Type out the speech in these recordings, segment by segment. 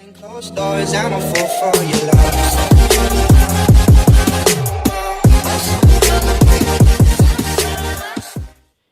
Closed doors, I'm a fool for your love.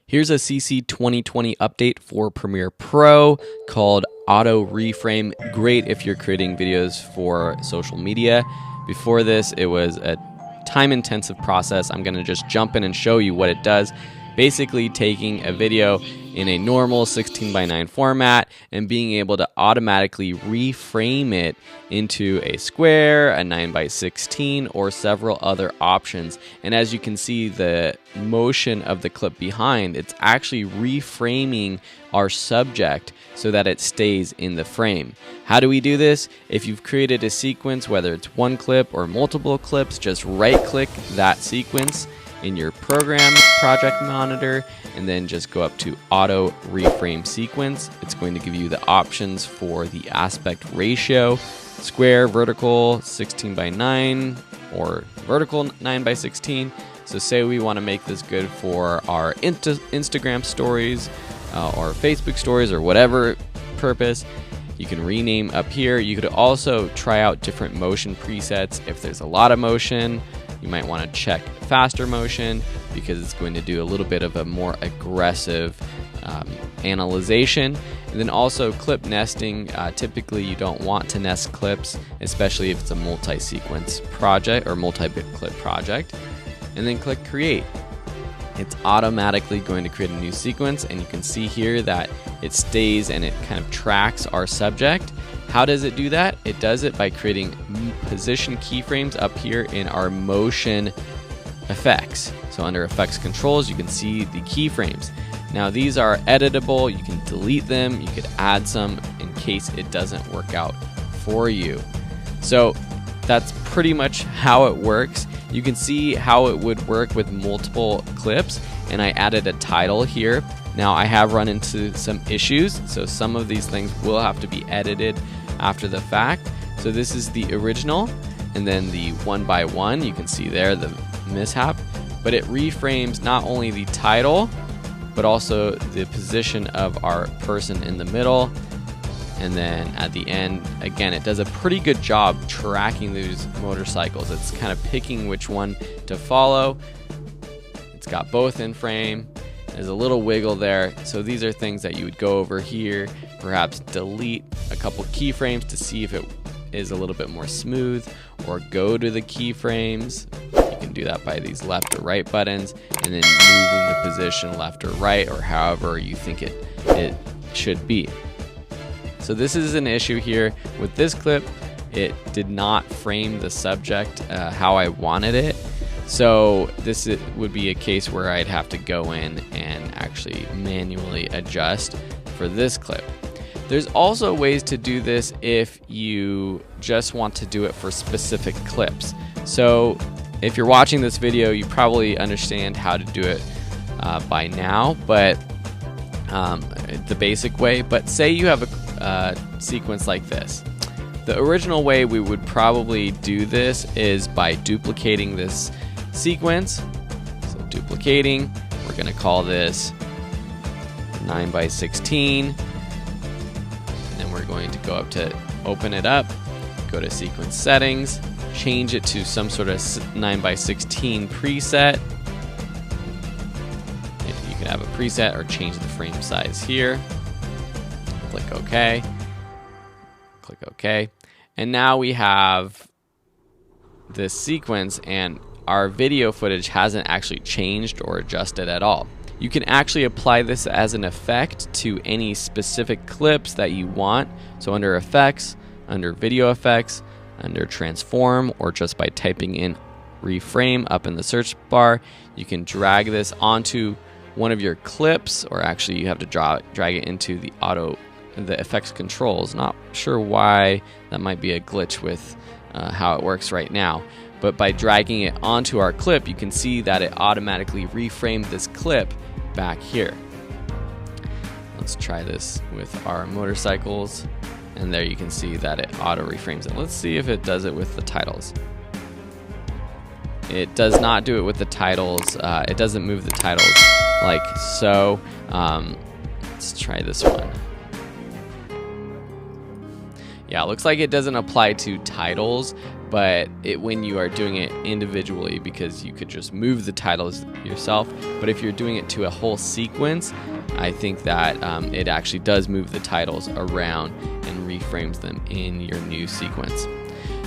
Here's a CC 2020 update for Premiere Pro called Auto Reframe. Great if you're creating videos for social media. Before this, it was a time-intensive process. I'm going to just jump in and show you what it does. Basically taking a video in a normal 16:9 format and being able to automatically reframe it into a square, a 9:16, or several other options. And as you can see, the motion of the clip behind, it's actually reframing our subject so that it stays in the frame. How do we do this? If you've created a sequence, whether it's one clip or multiple clips, just right-click that sequence in your program project monitor and then just go up to Auto Reframe Sequence. It's going to give you the options for the aspect ratio, square, vertical, 16:9, or vertical 9:16. So say we want to make this good for our Instagram stories or Facebook stories or whatever purpose. You can rename up here. You could also try out different motion presets. If there's a lot of motion, you might want to check faster motion because it's going to do a little bit of a more aggressive analyzation. And then also clip nesting. Typically you don't want to nest clips, especially if it's a multi-sequence project or multi-clip project. And then click create. It's automatically going to create a new sequence, and you can see here that it stays and it kind of tracks our subject. How does it do that? It does it by creating position keyframes up here in our motion effects. So under effects controls, you can see the keyframes. Now these are editable. You can delete them. You could add some in case it doesn't work out for you. So that's pretty much how it works. You can see how it would work with multiple clips, and I added a title here. Now I have run into some issues, so some of these things will have to be edited after the fact. So this is the original, and then the 1x1, you can see there the mishap, but it reframes not only the title, but also the position of our person in the middle. And then at the end, again, it does a pretty good job tracking those motorcycles. It's kind of picking which one to follow. It's got both in frame. There's a little wiggle there. So these are things that you would go over here, perhaps delete a couple keyframes to see if it is a little bit more smooth, or go to the keyframes. You can do that by these left or right buttons, and then moving the position left or right, or however you think it should be. So this is an issue here with this clip. It did not frame the subject how I wanted it. So this would be a case where I'd have to go in and actually manually adjust for this clip. There's also ways to do this if you just want to do it for specific clips. So if you're watching this video, you probably understand how to do it by now, but the basic way. But say you have a sequence like this. The original way we would probably do this is by duplicating this sequence. So duplicating, we're going to call this 9:16, and then we're going to go up to open it up, go to sequence settings, change it to some sort of 9:16 preset. You can have a preset or change the frame size here. Click OK. Click OK. And now we have this sequence, and our video footage hasn't actually changed or adjusted at all. You can actually apply this as an effect to any specific clips that you want. So under effects, under video effects, under transform, or just by typing in reframe up in the search bar, you can drag this onto one of your clips, or actually you have to drag it into the effects controls. Not sure why that might be a glitch with how it works right now. But by dragging it onto our clip, you can see that it automatically reframed this clip back here. Let's try this with our motorcycles, and there you can see that it auto reframes it. Let's see if it does it with the titles. It does not do it with the titles. It doesn't move the titles like so. Let's try this one. Yeah, it looks like it doesn't apply to titles, but when you are doing it individually, because you could just move the titles yourself. But if you're doing it to a whole sequence, I think that it actually does move the titles around and reframes them in your new sequence.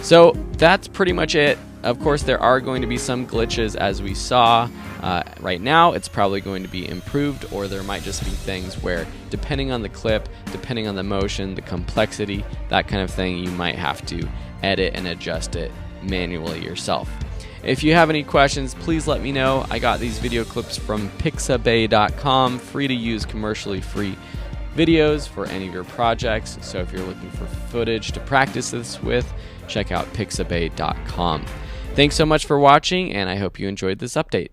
So that's pretty much it. Of course, there are going to be some glitches, as we saw. Right now, it's probably going to be improved, or there might just be things where, depending on the clip, depending on the motion, the complexity, that kind of thing, you might have to edit and adjust it manually yourself. If you have any questions, please let me know. I got these video clips from Pixabay.com, free to use, commercially free videos for any of your projects. So if you're looking for footage to practice this with, check out Pixabay.com. Thanks so much for watching, and I hope you enjoyed this update.